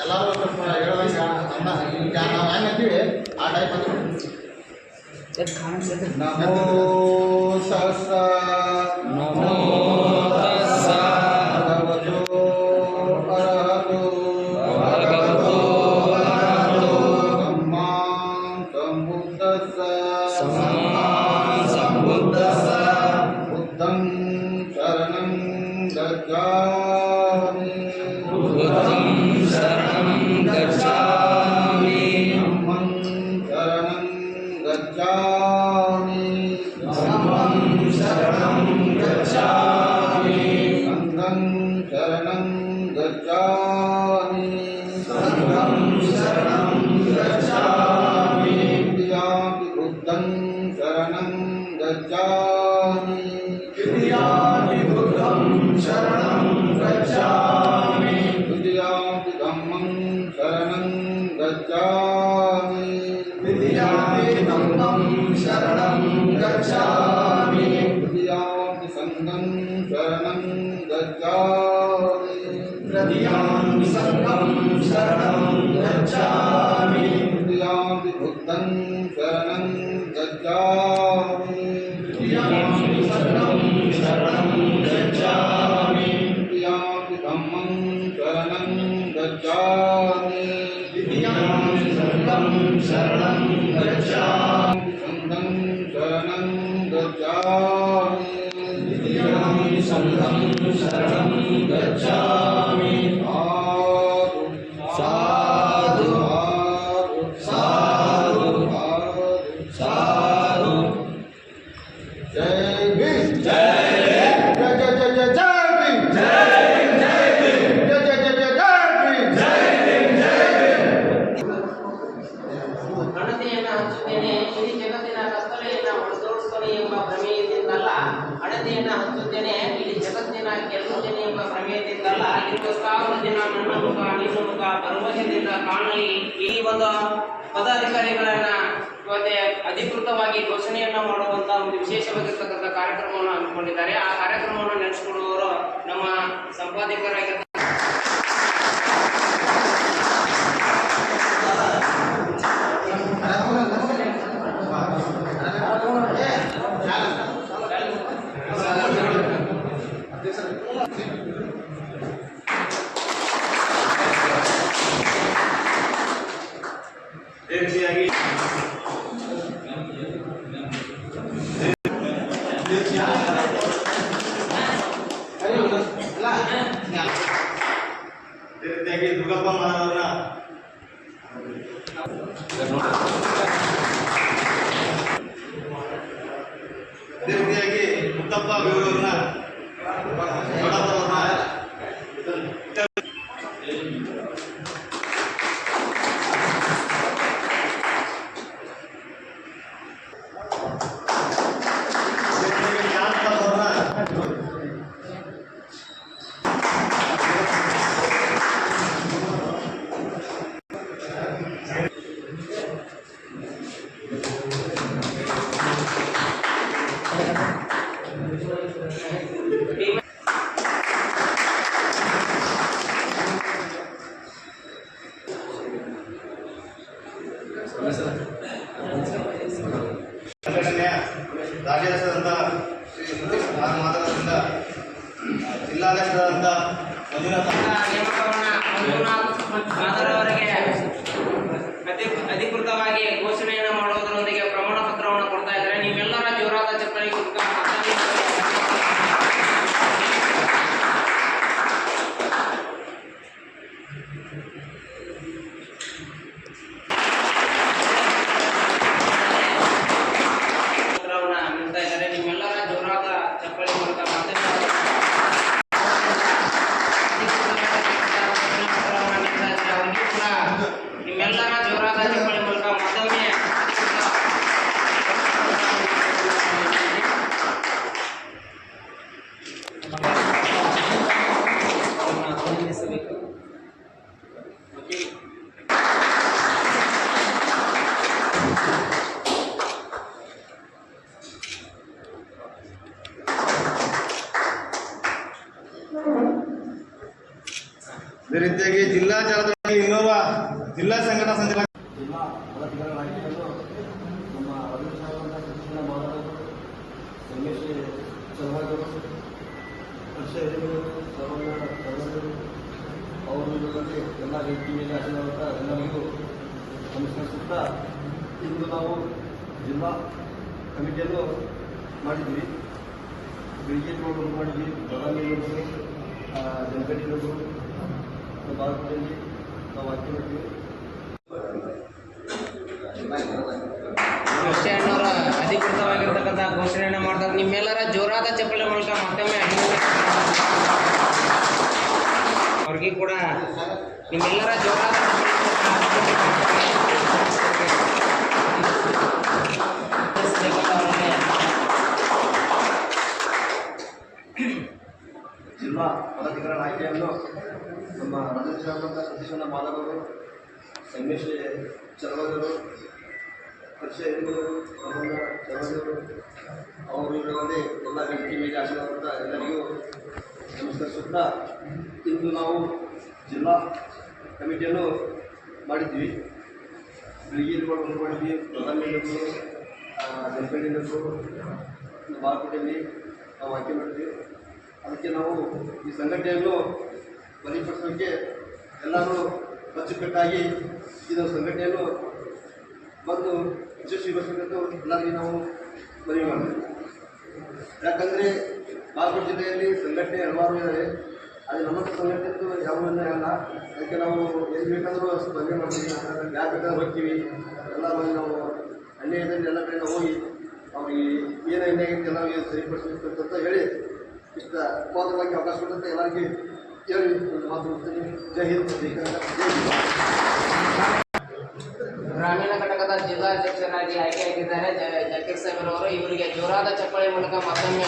ಎಲ್ಲರೂ ಸ್ವಲ್ಪ ಹೇಳೋದಂಗೆ ಈಗ ನಾವು ಹೆಂಗೆ ಅಂತೀವಿ ಆ ಟೈಪ್ ಅಂತ ನಮೋ ಸಹಸ್ರ ನಮೋ ತಸ್ಸ ಭಗವತೋ ಅರಹತೋ ಭಗವತೋ ಅರಹತೋ ಸಮ್ಮಾ ಸಂಬುದ್ದಸ್ಸ ಸಮ್ಮಾ ಸಂಬುದ್ದಸ್ಸ ಬುದ್ಧಂ ಶರಣಂ ಗಚ್ಛಾಮಿ ಬುದ್ಧಂ ಶರಣಂ ಗಚ್ಛಾಮಿ ಧಮ್ಮಂ ಶರಣಂ ಗಚ್ಛಾಮಿ ಧಮ್ಮಂ ಶರಣಂ ಗಚ್ಛಾಮಿ ಸಂಘಂ ಶರಣಂ ಗಚ್ಛಾಮಿ ಸಂಘಂ ಶರಣಂ ಗಚ್ಛಾಮಿ ದ್ವಿತೀಯಾಪಿ ಬುದ್ಧಂ ಶರಣಂ ಗಚ್ಛಾಮಿ ದ್ವಿತೀಯಾಪಿ ಬುದ್ಧಂ ಶರಣಂ ಗಚ್ಛಾಮಿ ದ್ವಿತೀಯಾಪಿ ಧಮ್ಮಂ ಶರಣಂ ಗಚ್ಛಾಮಿ ದ್ವಿತೀಯಾಪಿ ಧಮ್ಮಂ ಶರಣಂ ಗಚ್ಛಾಮಿ ತೃತೀಯಾಪಿ ಸಂಘಂ ಶರಣಂ ಗಚ್ಛಾಮಿ ತೃತೀಯಾಪಿ ಸಂಘಂ ಶರಣಂ ಗಚ್ಛಾಮಿ ತೃತೀಯಾಪಿ ಬುದ್ಧಂ ಶರಣಂ ಗಚ್ಛಾಮಿ ತೃತೀಯಾಪಿ ಸಂಘಂ ಶರಣಂ ಗಚ್ಛಾಮಿ ತೃತೀಯಾಪಿ ಧಮ್ಮಂ ಶರಣಂ ಗಚ್ಛಾಮಿ ತೃತೀಯಾಪಿ ಸಂಘಂ ಶರಣಂ ಗಚ್ಛಾಮಿ ಸಂಘಂ ಶರಣಂ ಗಚ್ಛಾಮಿ ತೃತೀಯಾಪಿ ಸಂಘಂ ಶರಣಂ ಗಚ್ಛಾಮಿ ಸಾಧು ಸಾಧು ಸಾಧು ಸಾಧು ಜೈ ಭೀಮ್ ಜೈ ಜೈ ಜೈ ಜೈ ಜೈ ಜೈ ಭೀಮ್ ಜೈ ಜೈ ಭೀಮ್ ಜೈ ಜೈ ಜೈ ಜೈ ಜೈ ಭೀಮ್ ಜೈ ಭೀಮ್ ಜೈ ಭೀಮ್ ಅಣತೆಯನ್ನು ಹಂಚುತ್ತೇನೆ ಇಡೀ ಜಗತ್ತಿನ ಕತ್ತಲೆಯನ್ನು ಹೊಡೆದೋಡಿಸುತ್ತೇನೆ ಎಂಬ ಪ್ರಮೇಯದಿಂದಲ್ಲ, ಅಣತೆಯನ್ನು ಹಂಚುತ್ತೇನೆ ಇಡೀ ಜಗತ್ತಿನ ಗೆಲ್ಲುತ್ತೇನೆ ಎಂಬ ಪ್ರಮೇಯದಿಂದಲ್ಲ, ಇರುವ ಸಾವಿರ ದಿನ ನನ್ನ ಮುಖ ನಿನ್ನ ಮುಖ ಪರವಶದಿಂದ ಕಾಣಲಿ. ಈ ಒಂದು ಪದಾಧಿಕಾರಿಗಳನ್ನ ಮತ್ತೆ ಅಧಿಕೃತವಾಗಿ ಘೋಷಣೆಯನ್ನ ಮಾಡುವಂತ ಒಂದು ವಿಶೇಷವಾಗಿರ್ತಕ್ಕಂಥ ಕಾರ್ಯಕ್ರಮವನ್ನು ಹಮ್ಮಿಕೊಂಡಿದ್ದಾರೆ. ಆ ಕಾರ್ಯಕ್ರಮವನ್ನು ನಡೆಸಿಕೊಡುವವರು ನಮ್ಮ ಸಂಪಾದಕರಾಗಿರ್ತಾರೆ. ದುರ್ಗಪ್ಪ ಮಾನವರನ್ನ ಅದೇ ರೀತಿಯಾಗಿ ಮುತ್ತಪ್ಪ ಬೇವರವ್ರನ್ನ ರಾಜ್ಯಾಧ್ಯಕ್ಷರಾದಂಥ ಶ್ರೀ ಸುರೇಶ್ ಮಾತಾಡೋದ್ರಿಂದ ಜಿಲ್ಲಾಧ್ಯಕ್ಷರಾದಂಥ ಅಧಿಕೃತವಾಗಿ ಘೋಷಣೆಯನ್ನು ಮಾಡುವುದರೊಂದಿಗೆ ಪ್ರಮಾಣ ಪತ್ರವನ್ನು ಕೊಡ್ತಾ ಇದ್ದಾರೆ. ನೀವೆಲ್ಲರ ಜೋರಾದ ಚಪ್ಪಲಿಗೆ ನೀಡ್ತಾ ಇದ್ದಾರೆ. ನಿಮ್ಮೆಲ್ಲರ ಜೋರಾದ ಅದೇ ರೀತಿಯಾಗಿ ಜಿಲ್ಲಾ ಜಾಲತಾಣ ಇನ್ನೋರ್ವ ಜಿಲ್ಲಾ ಸಂಘಟನಾ ಸಂಚಾಲಕ ಜಿಲ್ಲಾ ವರದಿಗಳ ಆಯ್ಕೆಯನ್ನು ನಮ್ಮ ಅಭಿವೃದ್ಧಿ ಶಿಕ್ಷಣ ಮಾಡಲು ಸಂಗಮೇಶ್ ಚಲವಾದರು ವರ್ಷ ಸರ್ವಂಗರು ಅವರು ಇದರಲ್ಲಿ ಎಲ್ಲ ರೀತಿ ಮೇಲೆ ಆಶೀರ್ವಾದ ಎಲ್ಲರಿಗೂ ನಮಸ್ಕರಿಸುತ್ತಾ ಇಂದು ನಾವು ಜಿಲ್ಲಾ ಕಮಿಟಿಯನ್ನು ಮಾಡಿದ್ವಿ. ಬೆಳಿಗ್ಗೆ ನೋಡೋದು ಮಾಡಿದ್ವಿ, ಬದಾಮಿ ನೋಡೋದು, ಜನಗಣಿ ನೋಡೋದು, ಭಾರತದಲ್ಲಿ ನಾವು ಆಯ್ಕೆ ಮಾಡಿದ್ವಿ. ಅಣ್ಣವರ ಅಧಿಕೃತವಾಗಿರ್ತಕ್ಕಂಥ ಘೋಷಣೆಯನ್ನು ಮಾಡಿದಾಗ ನಿಮ್ಮೆಲ್ಲರ ಜೋರಾದ ಚಪ್ಪಲಿ ಮೂಲಕ ಮತ್ತೊಮ್ಮೆ ಅವ್ರಿಗೆ ಕೂಡ ನಿಮ್ಮೆಲ್ಲರ ಜೋರಾದ ಜಿಲ್ಲಾ ಪದಾಧಿಕಾರಿಗಳ ಆಯ್ಕೆಯನ್ನು ನಮ್ಮ ರಾಜ್ಯದ ಸತೀಶಣ್ಣ ಮಾಧವರು, ಸಂಗಮೇಶ್ ಚಲವಾದರು, ಹರ್ಷ ಹಿರಿಯವರು, ಚಲವಾದರು ಅವರು ಇವರಲ್ಲಿ ಎಲ್ಲ ವೇದಿಕೆ ಮೇಲೆ ಆಶೀರ್ವಾದ ಎಲ್ಲರಿಗೂ ನಮಸ್ಕರಿಸುತ್ತಾ ಇಂದು ನಾವು ಜಿಲ್ಲಾ ಕಮಿಟಿಯನ್ನು ಮಾಡಿದ್ವಿ. ಬೆಳಿಗ್ಗೆ ಮಾಡಿದ್ವಿ, ಪ್ರಧಾನಮಂತ್ರಿಗಳು, ಜನಪ್ರತಿನಿಧಿಗಳು, ಬಾಲ್ಕೋಟೆಯಲ್ಲಿ ನಾವು ಆಯ್ಕೆ ಮಾಡಿದ್ವಿ. ಅದಕ್ಕೆ ನಾವು ಈ ಸಂಘಟನೆಯನ್ನು ಬಲಿಪಡಿಸೋಕ್ಕೆ ಎಲ್ಲರೂ ಅಚ್ಚುಕಟ್ಟಾಗಿ ಇದೊಂದು ಸಂಘಟನೆಯನ್ನು ಬಂದು ಯಶಸ್ವಿಗೊಳಿಸಬೇಕೆಂದು ಎಲ್ಲರಿಗೂ ನಾವು ಮನವಿ ಮಾಡ್ತೀವಿ. ಯಾಕಂದರೆ ಬಾಗಲಕೋಟೆ ಜಿಲ್ಲೆಯಲ್ಲಿ ಸಂಘಟನೆ ಹಲವಾರು ಇದ್ದಾರೆ. ಅದು ನಮ್ಮ ಸಂಘಟನೆದು ಯಾವುದೂ ಅಲ್ಲ. ಅದಕ್ಕೆ ನಾವು ಎಲ್ಲಿ ಬೇಕಾದರೂ ಸ್ಪರ್ಧೆ ಮಾಡ್ತೀವಿ, ಯಾರು ಬೇಕಾದ್ರೂ ಹೋಗ್ತೀವಿ. ಎಲ್ಲ ಬಂದು ನಾವು ಅನ್ಯಾಯದಲ್ಲಿ ಎಲ್ಲ ಕಡೆ ಹೋಗಿ ಅವ್ರಿಗೆ ಏನು ಅನ್ಯಾಯ ಐತೆ ಎಲ್ಲ ಸರಿಪಡಿಸಬೇಕು ಅಂತ ಹೇಳಿ ಇಷ್ಟ ಉಪವಾದವಾಗಿ ಅವಕಾಶ ಕೊಟ್ಟಂತೆ ಎಲ್ಲರಿಗೆ ಹೇಳಿ ಮಾತು ಮುಗಿಸ್ತೀನಿ. ಜೈ ಹಿಂದ್, ಜೈ ಕನ್ನಡ, ಜೈ ಹಿಂದ್. ಗ್ರಾಮೀಣ ಘಟಕದ ಜಿಲ್ಲಾಧ್ಯಕ್ಷರಾಗಿ ಆಯ್ಕೆಯಾಗಿದ್ದಾರೆ ಜಕೀರ್ ಸಾಹೇಬ್ ಅವರು. ಇವರಿಗೆ ಜೋರಾದ ಚಪ್ಪಳಿ ಮೂಲಕ ಮತ್ತೊಮ್ಮೆ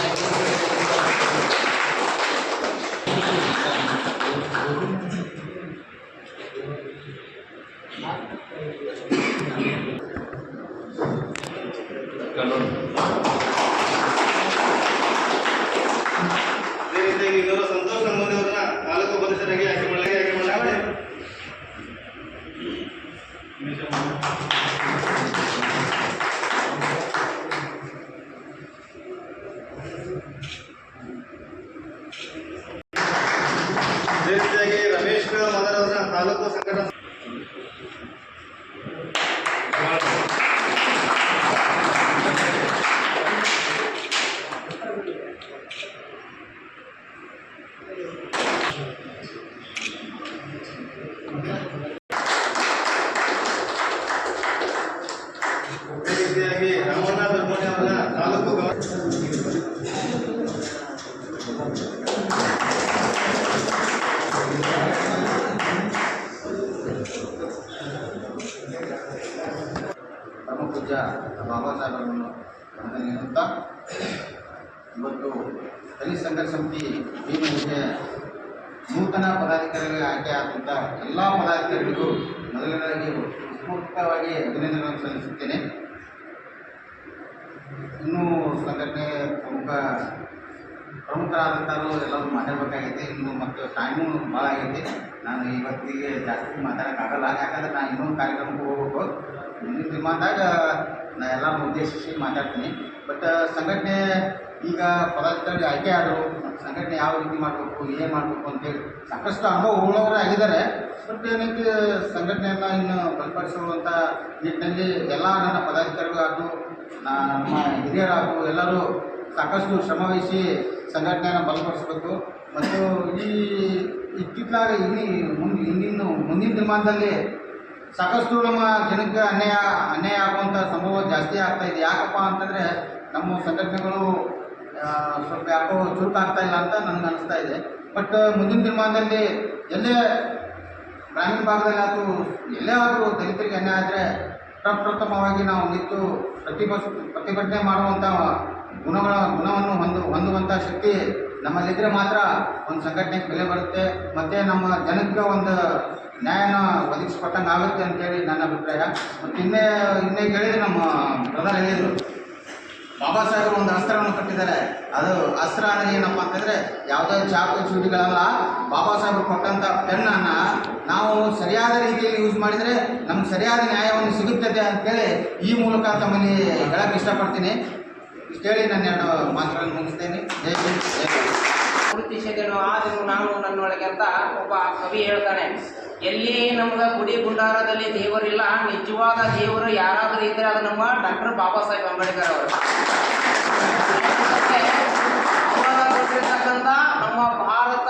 ಅದೇ ರೀತಿಯಾಗಿ ಇನ್ನೋರ್ವ ಸಂತೋಷ್ ನಮ್ಮೂರಿ ಅವರನ್ನ ತಾಲೂಕು ಅಧ್ಯಕ್ಷರಾಗಿ ಆಯ್ಕೆ ಮಾಡಲಾಗಿದೆ. ಅದೇ ರೀತಿಯಾಗಿ ರಮೇಶ್ ಮಾದರ್ ಅವರನ್ನ ತಾಲೂಕು ಸಂಘಟನಾ ಅದೇ ರೀತಿಯಾಗಿ ರಾಮಣ್ಣ ಧರ್ಮಣಿ ಅವರನ್ನ ತಾಲೂಕು ಪರಮ ಪೂಜ್ಯ ಬಾಬಾ ಸಾಹೇಬರನ್ನು ನೆನೆಯುತ್ತಾ ಇವತ್ತು ದಲಿತ ಸಂಘರ್ಷ ಸಮಿತಿ ಭೀಮನಿಗೆ ನೂತನ ಪದಾಧಿಕಾರಿಗಳಿಗೆ ಆಯ್ಕೆ ಆದಂಥ ಎಲ್ಲ ಪದಾಧಿಕಾರಿಗಳಿಗೂ ಮೊದಲನೇದಾಗಿ ಹೃತ್ಪೂರ್ವಕವಾಗಿ ಅಭಿನಂದನೆಗಳನ್ನು ಸಲ್ಲಿಸುತ್ತೇನೆ. ಇನ್ನೂ ಸಂಘಟನೆ ಪ್ರಮುಖರಾದಂಥವರು ಎಲ್ಲರೂ ಮಾತಾಡಬೇಕಾಗೈತೆ. ಇನ್ನು ಮತ್ತು ಟೈಮು ಭಾಳ ಆಗೈತಿ. ನಾನು ಇವತ್ತಿಗೆ ಜಾಸ್ತಿ ಮಾತಾಡೋಕ್ಕಾಗಲ್ಲ, ಯಾಕಂದರೆ ನಾನು ಇನ್ನೊಂದು ಕಾರ್ಯಕ್ರಮಕ್ಕೆ ಹೋಗ್ಬೇಕು. ಮುಂದಿನ ದಿನದಾಗ ನಾನು ಎಲ್ಲರನ್ನು ಉದ್ದೇಶಿಸಿ ಮಾತಾಡ್ತೀನಿ. ಬಟ್ ಸಂಘಟನೆ ಈಗ ಪದಾಧಿಕಾರಿ ಆಯ್ಕೆ ಆದರು, ಸಂಘಟನೆ ಯಾವ ರೀತಿ ಮಾಡಬೇಕು, ಏನು ಮಾಡಬೇಕು ಅಂತೇಳಿ ಸಾಕಷ್ಟು ಅನುಭವ ಉಳ್ಳವರು ಆಗಿದ್ದಾರೆ. ಬಟ್ ಏನೈತಿ ಸಂಘಟನೆಯನ್ನು ಇನ್ನು ಬಲಪಡಿಸುವಂಥ ನಿಟ್ಟಿನಲ್ಲಿ ಎಲ್ಲ ನನ್ನ ಪದಾಧಿಕಾರಿಗಳಾಗು ನಮ್ಮ ಹಿರಿಯರಾಗು ಎಲ್ಲರೂ ಸಾಕಷ್ಟು ಶ್ರಮವಹಿಸಿ ಸಂಘಟನೆಯನ್ನು ಬಲಪಡಿಸಬೇಕು. ಮತ್ತು ಈ ಇತ್ತಿತ್ತಲಾಗ ಮುಂದಿನ ದಿನಮಾನದಲ್ಲಿ ಸಾಕಷ್ಟು ನಮ್ಮ ಜನಕ್ಕೆ ಅನ್ಯಾಯ ಆಗುವಂಥ ಸಂಭವ ಜಾಸ್ತಿ ಆಗ್ತಾಯಿದೆ. ಯಾಕಪ್ಪ ಅಂತಂದರೆ ನಮ್ಮ ಸಂಘಟನೆಗಳು ಸ್ವಲ್ಪ ಯಾಕೋ ಚುರುಕಾಗ್ತಾ ಇಲ್ಲ ಅಂತ ನನಗೆ ಅನಿಸ್ತಾ ಇದೆ. ಬಟ್ ಮುಂದಿನ ದಿನಮಾನದಲ್ಲಿ ಎಲ್ಲೇ ಗ್ರಾಮೀಣ ಭಾಗದಲ್ಲಿ ಆದರೂ ಎಲ್ಲೇ ಆದರೂ ದಲಿತರಿಗೆ ಅನ್ಯಾಯ ಆದರೆ ಪ್ರಪ್ರಥಮವಾಗಿ ನಾವು ನಿಂತು ಪ್ರತಿಭಟನೆ ಮಾಡುವಂಥ ಗುಣವನ್ನು ಹೊಂದುವಂಥ ಶಕ್ತಿ ನಮ್ಮಲ್ಲಿದ್ದರೆ ಮಾತ್ರ ಒಂದು ಸಂಘಟನೆಗೆ ಬೆಲೆ ಬರುತ್ತೆ, ಮತ್ತು ನಮ್ಮ ಜನಕ್ಕೆ ಒಂದು ನ್ಯಾಯನ ಒದಗಿಸ್ಕೊಟ್ಟಂಗೆ ಆಗುತ್ತೆ ಅಂತೇಳಿ ನನ್ನ ಅಭಿಪ್ರಾಯ. ಮತ್ತು ಇನ್ನೇ ಕೇಳಿದರೆ ನಮ್ಮ ಬ್ರದರ್ ಹೇಳಿದರು, ಬಾಬಾ ಸಾಹೇಬರು ಒಂದು ಅಸ್ತ್ರವನ್ನು ಕಟ್ಟಿದ್ದಾರೆ. ಅದು ಅಸ್ತ್ರ ಅಂದರೆ ಏನಪ್ಪ ಅಂತಂದರೆ ಯಾವುದೇ ಚಾಕು ಚೂಟಿಗಳಲ್ಲ, ಬಾಬಾ ಸಾಹೇಬರು ಕೊಟ್ಟಂಥ ಪೆನ್ನನ್ನು ನಾವು ಸರಿಯಾದ ರೀತಿಯಲ್ಲಿ ಯೂಸ್ ಮಾಡಿದರೆ ನಮ್ಗೆ ಸರಿಯಾದ ನ್ಯಾಯವನ್ನು ಸಿಗುತ್ತದೆ ಅಂತೇಳಿ ಈ ಮೂಲಕ ತಮ್ಮಲ್ಲಿ ಹೇಳಕ್ಕೆ ಇಷ್ಟಪಡ್ತೀನಿ. ಇಷ್ಟೇಳಿ ನಾನು 2 ಮಾತುಗಳನ್ನು ಮುಗಿಸ್ತೇನೆ. ಜೈ ಭೀಮ್, ಜೈ ಭಾರತ್. ಗುರುತಿಸಿದೆನು ಆದನು ನಾನು ನನ್ನೊಳಗೆ ಅಂತ ಒಬ್ಬ ಕವಿ ಹೇಳ್ತಾನೆ. ಎಲ್ಲಿ ನಮ್ಗೆ ಗುಡಿ ಗುಂಡಾರದಲ್ಲಿ ದೇವರಿಲ್ಲ, ನಿಜವಾದ ದೇವರು ಯಾರಾದರೂ ಇದ್ದರೆ ಅದು ನಮ್ಮ ಡಾಕ್ಟರ್ ಬಾಬಾ ಸಾಹೇಬ್ ಅಂಬೇಡ್ಕರ್ ಅವರು. ಅವಾಗ ಕೊಟ್ಟಿರ್ತಕ್ಕಂಥ ನಮ್ಮ ಭಾರತ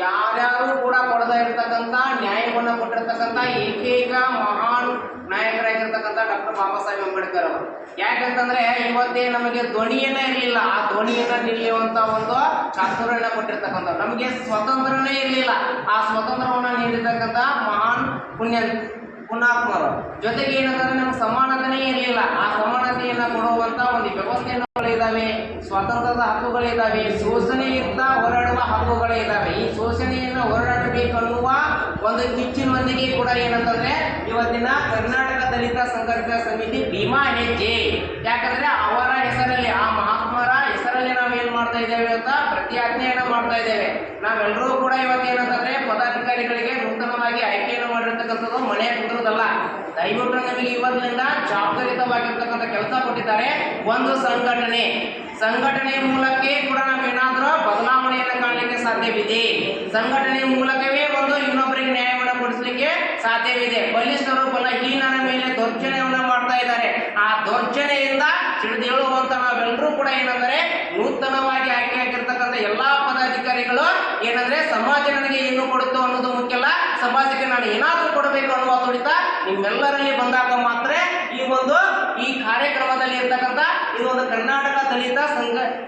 ಯಾರ್ಯಾರು ಕೂಡ ಕೊಡದ ಇರ್ತಕ್ಕಂಥ ನ್ಯಾಯವನ್ನು ಕೊಟ್ಟಿರ್ತಕ್ಕಂಥ ಏಕೈಕ ಮಹಾನ್ ನಾಯಕರಾಗಿರ್ತಕ್ಕಂಥ ಡಾಕ್ಟರ್ ಬಾಬಾ ಸಾಹೇಬ್ ಅಂಬೇಡ್ಕರ್ ಅವರು. ಯಾಕಂತಂದ್ರೆ ಇವತ್ತೇ ನಮಗೆ ಧ್ವನಿಯನ್ನೇ ಇರಲಿಲ್ಲ, ಆ ಧ್ವನಿಯನ್ನ ನಿಲ್ಲುವಂತ ಒಂದು ಚಾತುರ್ಯನ ಕೊಟ್ಟಿರ್ತಕ್ಕಂಥ, ನಮಗೆ ಸ್ವತಂತ್ರನೇ ಇರಲಿಲ್ಲ, ಆ ಸ್ವತಂತ್ರವನ್ನ ನೀಡಿರ್ತಕ್ಕಂಥ ಮಹಾನ್ ಪುಣ್ಯಾತ್ಮರು. ಜೊತೆಗೆ ಏನಂತಂದ್ರೆ ನಮ್ಗೆ ಸಮಾನತೆನೇ ಇರಲಿಲ್ಲ, ಆ ಸಮಾನತೆಯನ್ನ ಕೊಡುವಂತ ಒಂದು ವ್ಯವಸ್ಥೆಗಳು ಇದಾವೆ, ಸ್ವಾತಂತ್ರ್ಯದ ಹಕ್ಕುಗಳಿದ್ದಾವೆ, ಶೋಷಣೆಯಿಂದ ಹೋರಾಡುವ ಹಕ್ಕುಗಳಿದ್ದಾವೆ. ಈ ಶೋಷಣೆಯನ್ನು ಹೋರಾಡಬೇಕನ್ನುವ ಒಂದು ಕಿಚ್ಚಿನೊಂದಿಗೆ ಕೂಡ ಏನಂತಂದ್ರೆ ಇವತ್ತಿನ ಕರ್ನಾಟಕ ದಲಿತ ಸಂಘರ್ಷ ಸಮಿತಿ ಭೀಮಾ ಹೆಜ್ಜೆ. ಯಾಕಂದ್ರೆ ಅವರ ಹೆಸರಲ್ಲಿ, ಆ ಮಹಾತ್ಮರ ಹೆಸರಲ್ಲಿ ನಾವೇನ್ ಮಾಡ್ತಾ ಇದ್ದೇವೆ ಅಂತ ಪ್ರತಿಜ್ಞೆಯನ್ನ ಮಾಡ್ತಾ ಇದ್ದೇವೆ. ನಾವೆಲ್ಲರೂ ಕೂಡ ಇವತ್ತೇನಂತಂದ್ರೆ ಪದಾಧಿಕಾರಿಗಳಿಗೆ ನೂತನವಾಗಿ ಆಯ್ಕೆಯನ್ನು ಮಾಡಿರ್ತಕ್ಕಂಥದ್ದು ಮನೆ ಕುಂದ್ರದಲ್ಲ. ದಯವಿಟ್ಟು ನಮಗೆ ಇವತ್ತಿನಿಂದ ಜವಾಬ್ದಾರಿತವಾಗಿರ್ತಕ್ಕಂಥ ಕೆಲಸ ಕೊಟ್ಟಿದ್ದಾರೆ. ಒಂದು ಸಂಘಟನೆ ಮೂಲಕವೇ ಕೂಡ ನಾವೇನಾದ್ರೂ ಬದಲಾವಣೆಯನ್ನು ಕಾಣಲಿಕ್ಕೆ ಸಾಧ್ಯವಿದೆ. ಸಂಘಟನೆ ಮೂಲಕವೇ ಒಂದು ಇನ್ನೊಬ್ಬರಿಗೆ ನ್ಯಾಯವನ್ನು ಕೊಡಿಸಲಿಕ್ಕೆ ಸಾಧ್ಯವಿದೆ. ಬಲಿಷ್ಠರು ಬಲಹೀನರ ಮೇಲೆ ದೌರ್ಜನ್ಯವನ್ನು ಮಾಡ್ತಾ ಇದ್ದಾರೆ. ಆ ದೌರ್ಜನ್ಯದಿಂದ ತಿಳಿದೇಳುವಂತ ನಾವೆಲ್ಲರೂ ಕೂಡ ಏನಂದ್ರೆ ನೂತನವಾಗಿ ಆಯ್ಕೆ ಆಗಿರ್ತಕ್ಕಂಥ ಎಲ್ಲಾ ಪದಾಧಿಕಾರಿಗಳು ಏನಂದ್ರೆ ಸಮಾಜ ನನಗೆ ಏನು ಕೊಡುತ್ತೋ ಅನ್ನೋದು ಮುಖ್ಯ ಅಲ್ಲ, ಸಮಾಜಕ್ಕೆ ನಾನು ಏನಾದ್ರೂ ಕೊಡಬೇಕು ಅನ್ನುವ ತುಡಿತ ನಿಮ್ಮೆಲ್ಲರಲ್ಲಿ ಬಂದಾಗ ಮಾತ್ರ ಈ ಕಾರ್ಯಕ್ರಮದಲ್ಲಿ ಇರ್ತಕ್ಕಂಥ ಇದು ಒಂದು ಕರ್ನಾಟಕ ದಲಿತ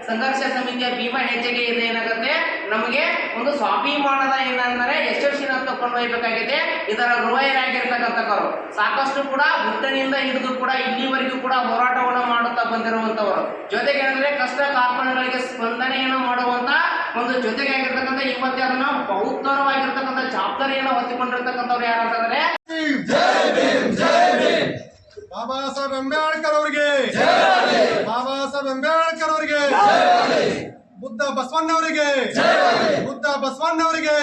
ಸಂಘರ್ಷ ಸಮಿತಿಯ ಭೀಮಾ ಹೆಜ್ಜೆಗೆ ಇದು ಏನಾಗುತ್ತೆ ನಮಗೆ ಒಂದು ಸ್ವಾಭಿಮಾನದ ಏನಂದರೆ ಯಶಸ್ಸಿನ ತಕೊಂಡು ಹೋಗಬೇಕಾಗಿದೆ. ಇದರ ಗೃಹರಾಗಿರ್ತಕ್ಕಂಥವರು ಸಾಕಷ್ಟು ಕೂಡ ಹುಟ್ಟನಿಂದ ಹಿಡಿದು ಕೂಡ ಇಲ್ಲಿವರೆಗೂ ಕೂಡ ಹೋರಾಟವನ್ನು ಮಾಡುತ್ತಾ ಬಂದಿರುವಂತವರು. ಜೊತೆಗೆ ಏನಂದ್ರೆ ಕಷ್ಟ ಕಾರ್ಪಣ್ಯಗಳಿಗೆ ಸ್ಪಂದನೆಯನ್ನು ಮಾಡುವಂತ ಒಂದು ಜೊತೆಗೆ ಆಗಿರ್ತಕ್ಕಂಥ ಇವತ್ತೇ ಅದನ್ನ ಬಹುತ್ತರವಾಗಿರ್ತಕ್ಕಂಥ ಜವಾಬ್ದಾರಿಯನ್ನು ಹೊತ್ತಿಕೊಂಡಿರ್ತಕ್ಕಂಥವ್ರು ಯಾರಂತಂದ್ರೆ ಬಾಬಾ ಸಾಹೇಬ್ ಅಂಬೇಡ್ಕರ್ ಅವರಿಗೆ, ಬಾಬಾ ಸಾಹೇಬ್ ಅಂಬೇಡ್ಕರ್ ಅವರಿಗೆ, ಬುದ್ಧ ಬಸವಣ್ಣವರಿಗೆ, ಬುದ್ಧ ಬಸವಣ್ಣವರಿಗೆ.